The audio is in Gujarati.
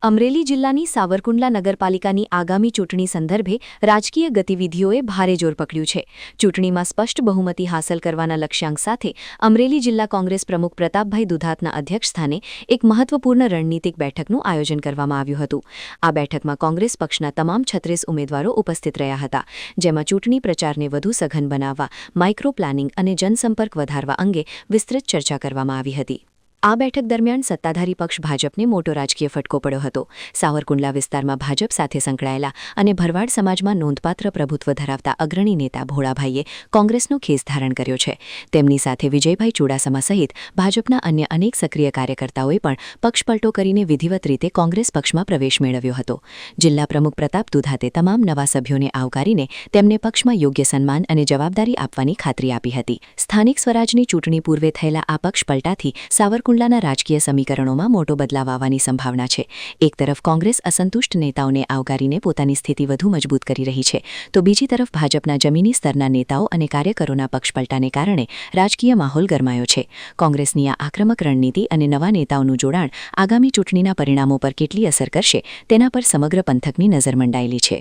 અમરેલી જિલ્લાની સાવરકુંડલા નગરપાલિકાની આગામી ચૂંટણી સંદર્ભે રાજકીય ગતિવિધિઓએ ભારે જોર પકડ્યું છે. ચૂંટણીમાં સ્પષ્ટ બહુમતી હાંસલ કરવાના લક્ષ્યાંક સાથે અમરેલી જિલ્લા કોંગ્રેસ પ્રમુખ પ્રતાપભાઈ દુધાતના અધ્યક્ષસ્થાને એક મહત્વપૂર્ણ રણનીતિક બેઠકનું આયોજન કરવામાં આવ્યું હતું. આ બેઠકમાં કોંગ્રેસ પક્ષના તમામ 36 ઉમેદવારો ઉપસ્થિત રહ્યા હતા, જેમાં ચૂંટણી પ્રચારને વધુ સઘન બનાવવા, માઇક્રો પ્લાનિંગ અને જનસંપર્ક વધારવા અંગે વિસ્તૃત ચર્ચા કરવામાં આવી હતી. આ બેઠક દરમિયાન સત્તાધારી પક્ષ ભાજપને મોટો રાજકીય ફટકો પડ્યો હતો. સાવરકુંડલા વિસ્તારમાં ભાજપ સાથે સંકળાયેલા અને ભરવાડ સમાજમાં નોંધપાત્ર પ્રભુત્વ ધરાવતા અગ્રણી નેતા ભોળાભાઈએ કોંગ્રેસનો ખેસ ધારણ કર્યો છે. તેમની સાથે વિજયભાઈ ચુડાસમા સહિત ભાજપના અન્ય અનેક સક્રિય કાર્યકર્તાઓએ પણ પક્ષપલટો કરીને વિધિવત રીતે કોંગ્રેસ પક્ષમાં પ્રવેશ મેળવ્યો હતો. જિલ્લા પ્રમુખ પ્રતાપ દુધાતે તમામ નવા સભ્યોને આવકારીને તેમને પક્ષમાં યોગ્ય સન્માન અને જવાબદારી આપવાની ખાતરી આપી હતી. સ્થાનિક સ્વરાજની ચૂંટણી પૂર્વે થયેલા આ પક્ષપલટાથી સાવરકુંડલાના રાજકીય સમીકરણોમાં મોટો બદલાવ આવવાની સંભાવના છે. એક તરફ કોંગ્રેસ અસંતુષ્ટ નેતાઓને આવકારીને પોતાની સ્થિતિ વધુ મજબૂત કરી રહી છે, તો બીજી તરફ ભાજપના જમીની સ્તરના નેતાઓ અને કાર્યકરોના પક્ષપલટાને કારણે રાજકીય માહોલ ગરમાયો છે. કોંગ્રેસની આ આક્રમક રણનીતિ અને નવા નેતાઓનું જોડાણ આગામી ચૂંટણીના પરિણામો પર કેટલી અસર કરશે તેના પર સમગ્ર પંથકની નજર મંડાયેલી છે.